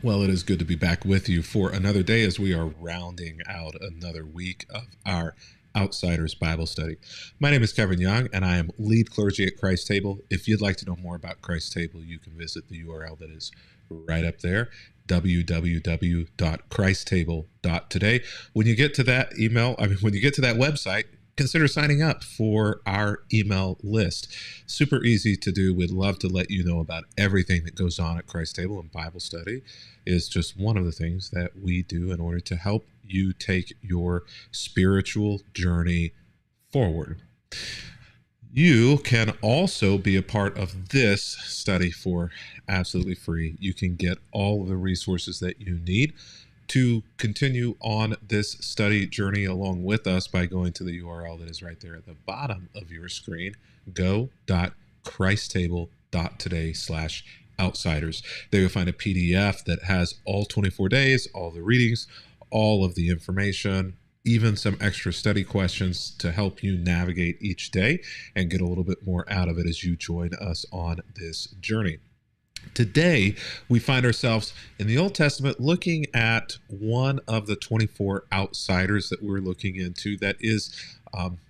Well, it is good to be back with you for another day as we are rounding out another week of our Outsiders Bible study. My name is Kevin Young, and I am lead clergy at Christ Table. If you'd like to know more about Christ Table, you can visit the URL that is right up there, www.christstable.today. When you get to that website, consider signing up for our email list. Super easy to do. We'd love to let you know about everything that goes on at Christ Table, and Bible study is just one of the things that we do in order to help you take your spiritual journey forward. You can also be a part of this study for absolutely free. You can get all of the resources that you need to continue on this study journey along with us by going to the URL that is right there at the bottom of your screen, go.christstable.today/outsiders. There you'll find a PDF that has all 24 days, all the readings, all of the information, even some extra study questions to help you navigate each day and get a little bit more out of it as you join us on this journey. Today, we find ourselves in the Old Testament looking at one of the 24 outsiders that we're looking into. That is,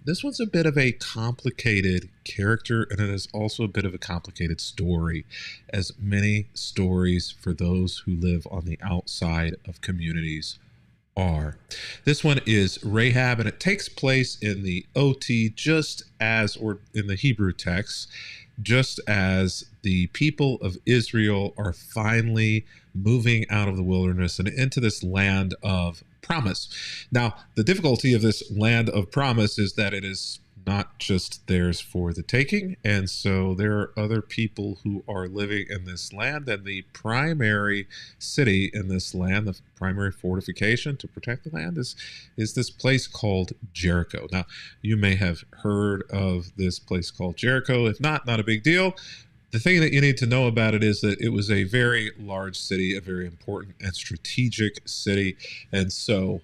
this one's a bit of a complicated character, and it is also a bit of a complicated story, as many stories for those who live on the outside of communities are. This one is Rahab, and it takes place in the OT or in the Hebrew text, just as the people of Israel are finally moving out of the wilderness and into this land of promise. Now, the difficulty of this land of promise is that it is not just theirs for the taking, and so there are other people who are living in this land, and the primary city in this land, the primary fortification to protect the land is this place called Jericho. Now, you may have heard of this place called Jericho. If not a big deal. The thing that you need to know about it is that it was a very large city, a very important and strategic city, and so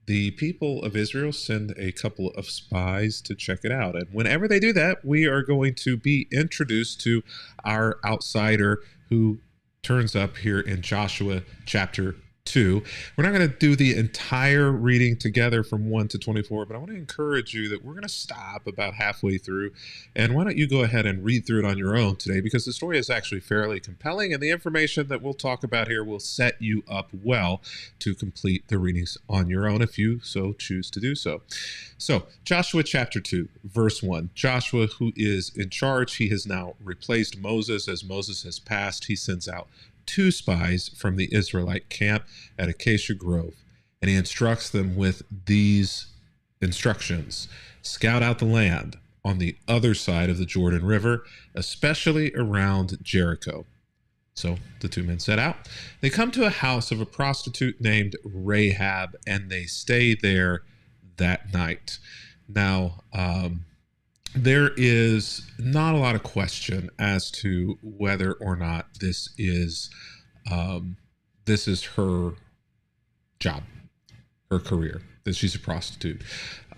the people of Israel send a couple of spies to check it out. And whenever they do that, we are going to be introduced to our outsider who turns up here in Joshua chapter 2. We're not going to do the entire reading together from 1 to 24, but I want to encourage you that we're going to stop about halfway through. And why don't you go ahead and read through it on your own today, because the story is actually fairly compelling, and the information that we'll talk about here will set you up well to complete the readings on your own if you so choose to do so. So, Joshua chapter 2, verse 1. Joshua, who is in charge, he has now replaced Moses. As Moses has passed, he sends out 2 spies from the Israelite camp at Acacia Grove, and he instructs them with these instructions: scout out the land on the other side of the Jordan River, especially around Jericho. So the 2 men set out. They come to a house of a prostitute named Rahab, and they stay there that night. Now, there is not a lot of question as to whether or not this is her job, her career, that she's a prostitute.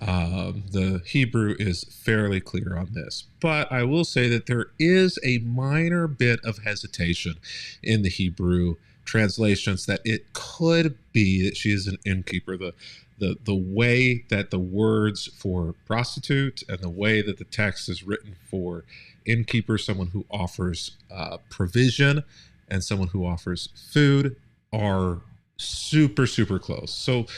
The Hebrew is fairly clear on this, but I will say that there is a minor bit of hesitation in the Hebrew translations that it could be that she is an innkeeper. The way that the words for prostitute and the way that the text is written for innkeeper, someone who offers provision and someone who offers food, are super, super close. So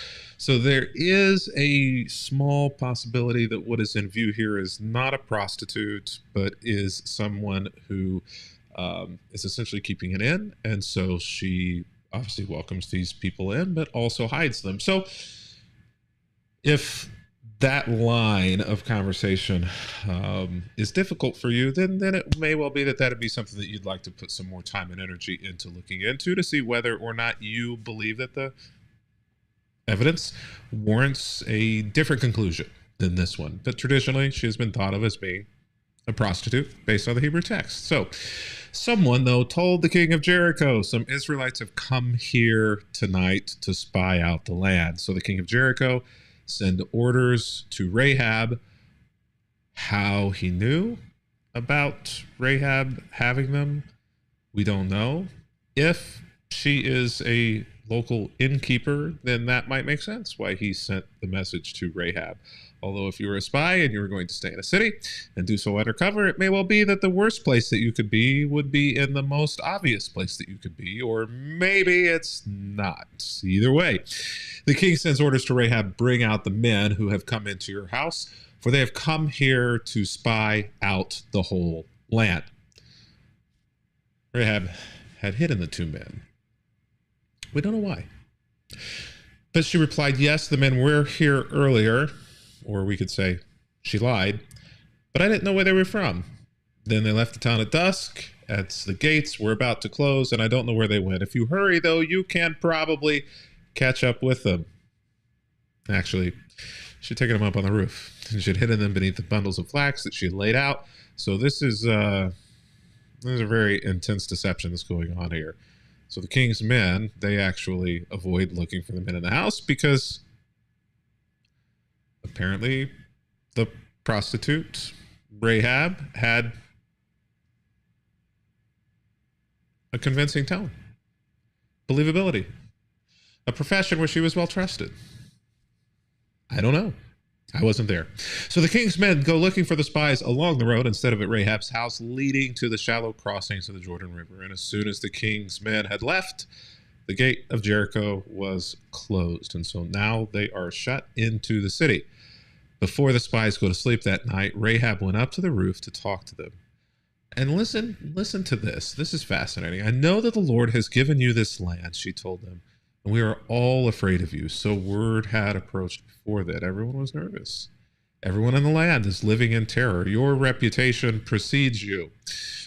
there is a small possibility that what is in view here is not a prostitute, but is someone who is essentially keeping it in. And so she obviously welcomes these people in, but also hides them. So if that line of conversation is difficult for you, then it may well be that would be something that you'd like to put some more time and energy into looking into to see whether or not you believe that the evidence warrants a different conclusion than this one. But traditionally, she has been thought of as being a prostitute based on the Hebrew text. So someone, though, told the king of Jericho, some Israelites have come here tonight to spy out the land. So the king of Jericho send orders to Rahab. How he knew about Rahab having them, we don't know. If she is a local innkeeper, then that might make sense why he sent the message to Rahab. Although if you were a spy and you were going to stay in a city and do so undercover, it may well be that the worst place that you could be would be in the most obvious place that you could be, or maybe it's not. Either way, the king sends orders to Rahab, bring out the men who have come into your house, for they have come here to spy out the whole land. Rahab had hidden the two men. We don't know why. But she replied, yes, the men were here earlier, or we could say she lied, but I didn't know where they were from. Then they left the town at dusk, as the gates were about to close, and I don't know where they went. If you hurry, though, you can probably catch up with them. Actually, she'd taken them up on the roof, and she'd hidden them beneath the bundles of flax that she had laid out. So this is a very intense deception that's going on here. So the king's men, they actually avoid looking for the men in the house because apparently the prostitute Rahab had a convincing tone, believability, a profession where she was well trusted. I don't know. I wasn't there. So the king's men go looking for the spies along the road instead of at Rahab's house, leading to the shallow crossings of the Jordan River. And as soon as the king's men had left, the gate of Jericho was closed. And so now they are shut into the city. Before the spies go to sleep that night, Rahab went up to the roof to talk to them. And listen to this. This is fascinating. I know that the Lord has given you this land, she told them, and we are all afraid of you. So word had approached before that. Everyone was nervous. Everyone in the land is living in terror. Your reputation precedes you.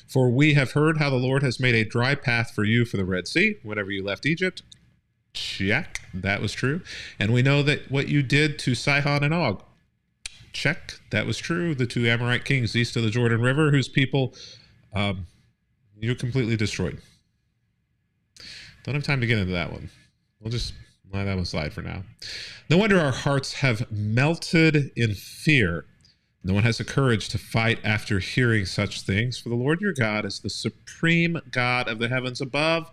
For we have heard how the Lord has made a dry path for you for the Red Sea whenever you left Egypt. Check. That was true. And we know that what you did to Sihon and Og. Check. That was true. The two Amorite kings east of the Jordan River, whose people you completely destroyed. Don't have time to get into that one. We'll just let that one slide for now. No wonder our hearts have melted in fear. No one has the courage to fight after hearing such things. For the Lord your God is the supreme God of the heavens above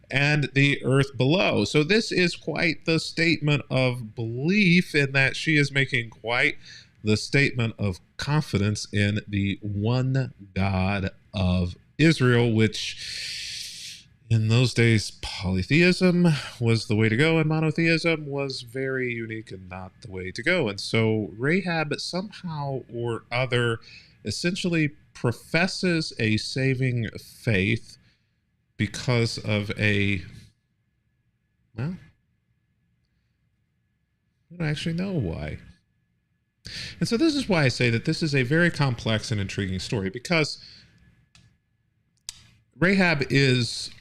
and the earth below. So this is quite the statement of belief in that she is making quite the statement of confidence in the one God of Israel, which in those days, polytheism was the way to go, and monotheism was very unique and not the way to go. And so Rahab somehow or other essentially professes a saving faith because of I don't actually know why. And so this is why I say that this is a very complex and intriguing story, because Rahab is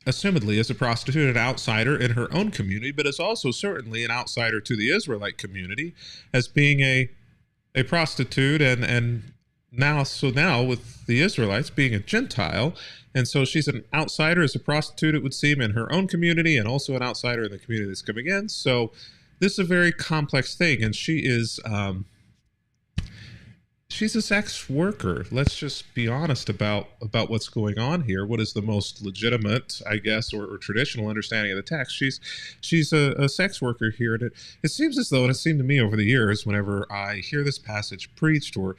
assumedly as a prostitute, an outsider in her own community, but is also certainly an outsider to the Israelite community as being a prostitute and now with the Israelites being a Gentile. And so she's an outsider as a prostitute, it would seem, in her own community and also an outsider in the community that's coming in. So this is a very complex thing. And she is, she's a sex worker. Let's just be honest about what's going on here. What is the most legitimate, I guess, or traditional understanding of the text? She's a sex worker here. And it seems as though, and it seemed to me over the years, whenever I hear this passage preached or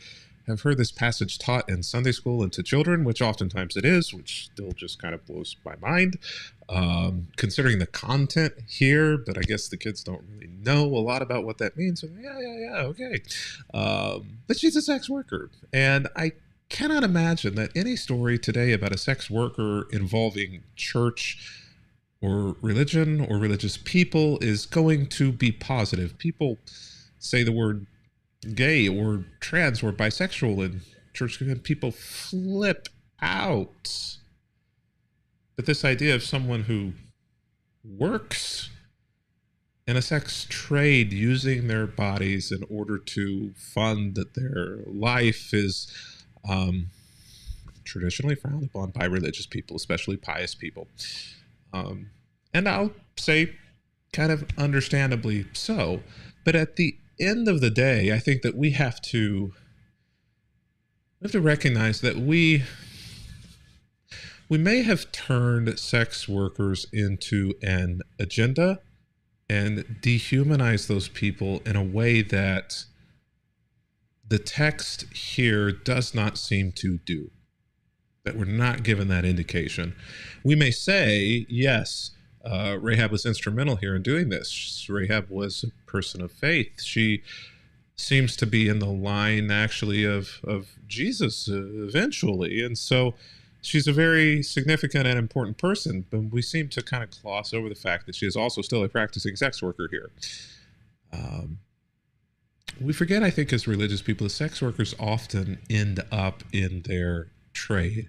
have heard this passage taught in Sunday school and to children, which oftentimes it is, which still just kind of blows my mind, considering the content here, but I guess the kids don't really know a lot about what that means. So yeah, okay. But she's a sex worker, and I cannot imagine that any story today about a sex worker involving church or religion or religious people is going to be positive. People say the word gay or trans or bisexual in church, and people flip out. But this idea of someone who works in a sex trade using their bodies in order to fund their life is traditionally frowned upon by religious people, especially pious people. And I'll say kind of understandably so. But at the end of the day, I think that we have to recognize that we we may have turned sex workers into an agenda and dehumanized those people in a way that the text here does not seem to do, that we're not given that indication. We may say, yes, Rahab was instrumental here in doing this. Rahab was a person of faith. She seems to be in the line, actually, of Jesus eventually. And so she's a very significant and important person, but we seem to kind of gloss over the fact that she is also still a practicing sex worker here. We forget, I think, as religious people, that sex workers often end up in their trade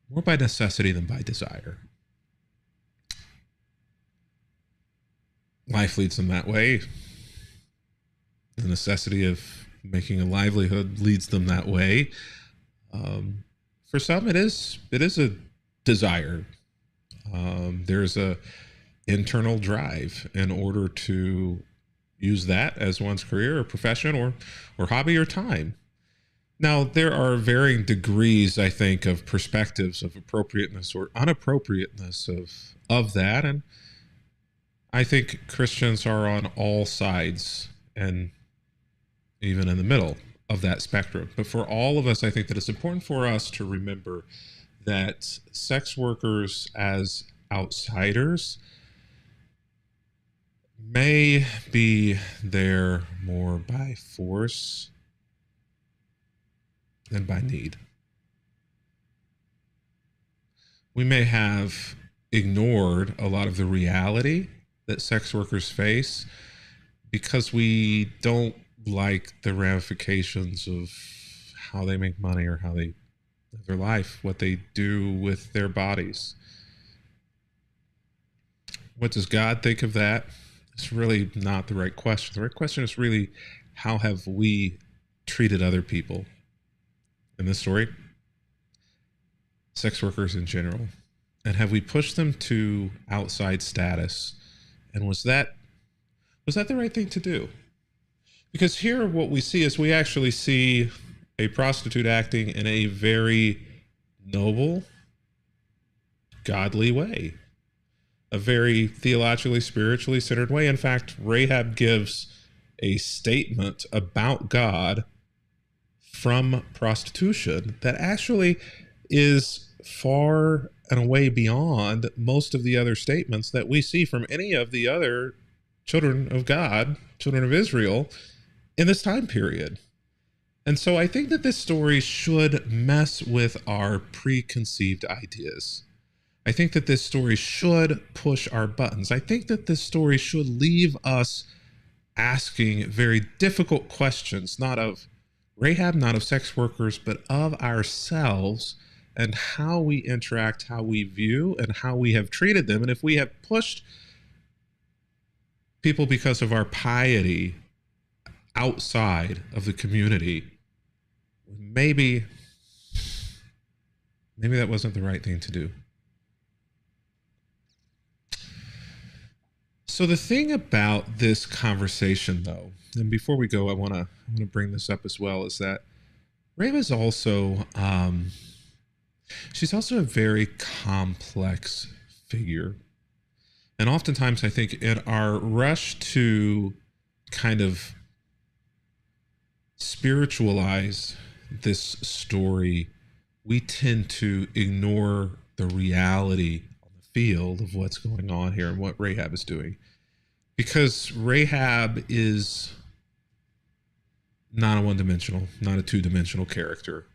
more by necessity than by desire. Life leads them that way. The necessity of making a livelihood leads them that way. For some, it is a desire. There's a internal drive in order to use that as one's career or profession or hobby or time. Now, there are varying degrees, I think, of perspectives of appropriateness or inappropriateness of that. And I think Christians are on all sides and even in the middle of that spectrum. But for all of us, I think that it's important for us to remember that sex workers as outsiders may be there more by force than by need. We may have ignored a lot of the reality that sex workers face because we don't like the ramifications of how they make money or how they live their life, what they do with their bodies. What does God think of that? It's really not the right question. The right question is really, how have we treated other people? In this story, sex workers in general. And have we pushed them to outside status? And was that the right thing to do? Because here what we see is we actually see a prostitute acting in a very noble, godly way, a very theologically, spiritually centered way. In fact, Rahab gives a statement about God from prostitution that actually is far and away beyond most of the other statements that we see from any of the other children of God, children of Israel, in this time period. And so I think that this story should mess with our preconceived ideas. I think that this story should push our buttons. I think that this story should leave us asking very difficult questions, not of Rahab, not of sex workers, but of ourselves and how we interact, how we view, and how we have treated them. And if we have pushed people because of our piety outside of the community, maybe that wasn't the right thing to do. So the thing about this conversation, though, and before we go, I want to bring this up as well, is that Rahab is also she's also a very complex figure. And oftentimes I think in our rush to kind of spiritualize this story, we tend to ignore the reality on the field of what's going on here and what Rahab is doing. Because Rahab is not a one-dimensional, not a two-dimensional character.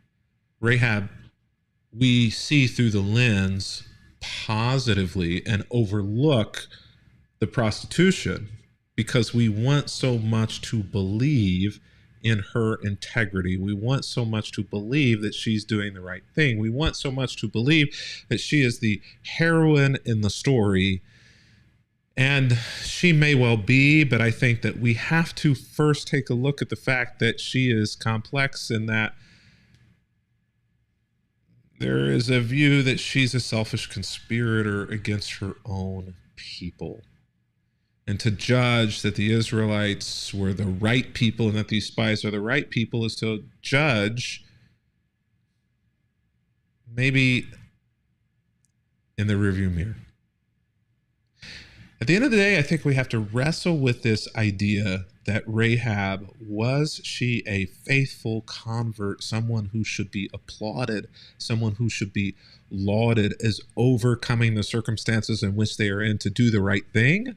Rahab, we see through the lens positively and overlook the prostitution because we want so much to believe in her integrity. We want so much to believe that she's doing the right thing. We want so much to believe that she is the heroine in the story. And she may well be, but I think that we have to first take a look at the fact that she is complex and that there is a view that she's a selfish conspirator against her own people. And to judge that the Israelites were the right people and that these spies are the right people is to judge maybe in the rearview mirror. At the end of the day, I think we have to wrestle with this idea that Rahab, was she a faithful convert, someone who should be applauded, someone who should be lauded as overcoming the circumstances in which they are in to do the right thing?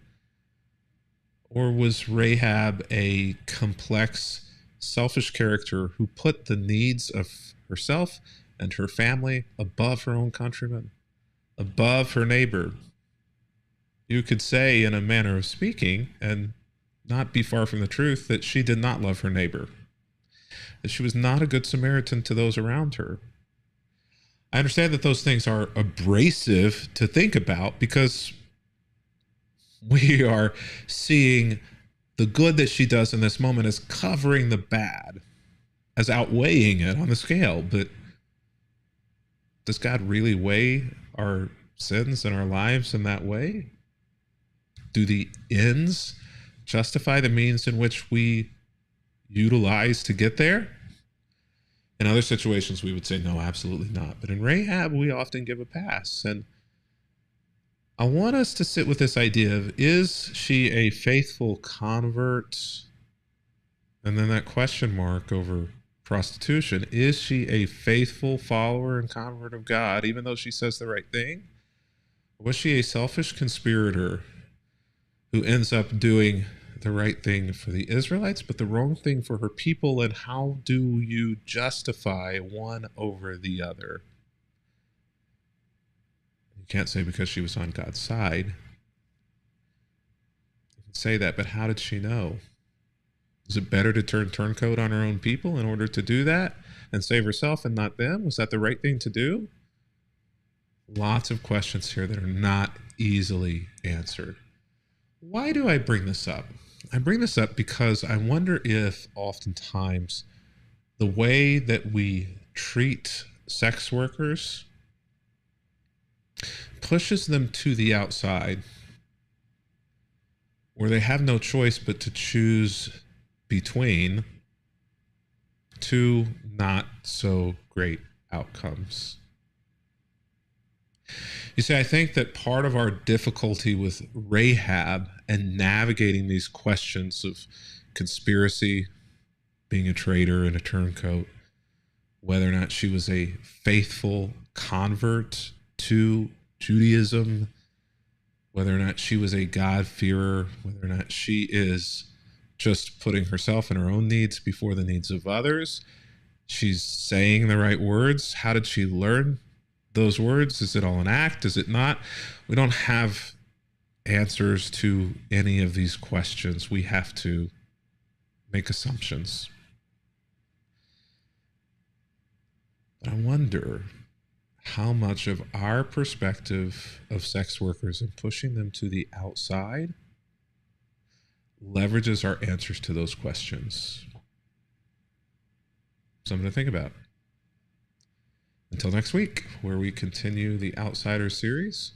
Or was Rahab a complex, selfish character who put the needs of herself and her family above her own countrymen, above her neighbor? You could say, in a manner of speaking, and not be far from the truth, that she did not love her neighbor, that she was not a good Samaritan to those around her. I understand that those things are abrasive to think about because we are seeing the good that she does in this moment as covering the bad, as outweighing it on the scale. But does God really weigh our sins and our lives in that way? Do the ends justify the means in which we utilize to get there? In other situations, we would say, no, absolutely not. But in Rahab, we often give a pass. And I want us to sit with this idea of, is she a faithful convert? And then that question mark over prostitution. Is she a faithful follower and convert of God, even though she says the right thing? Or was she a selfish conspirator who ends up doing the right thing for the Israelites, but the wrong thing for her people? And how do you justify one over the other? You can't say because she was on God's side. You can say that, but how did she know? Is it better to turn turncoat on her own people in order to do that and save herself and not them? Was that the right thing to do? Lots of questions here that are not easily answered. Why do I bring this up? I bring this up because I wonder if oftentimes the way that we treat sex workers pushes them to the outside, where they have no choice but to choose between two not so great outcomes. You see, I think that part of our difficulty with Rahab and navigating these questions of conspiracy, being a traitor and a turncoat, whether or not she was a faithful convert to Judaism, whether or not she was a God-fearer, whether or not she is just putting herself and her own needs before the needs of others. She's saying the right words. How did she learn those words? Is it all an act? Is it not? We don't have answers to any of these questions. We have to make assumptions. But I wonder how much of our perspective of sex workers and pushing them to the outside leverages our answers to those questions. Something to think about. Until next week, where we continue the Outsider series.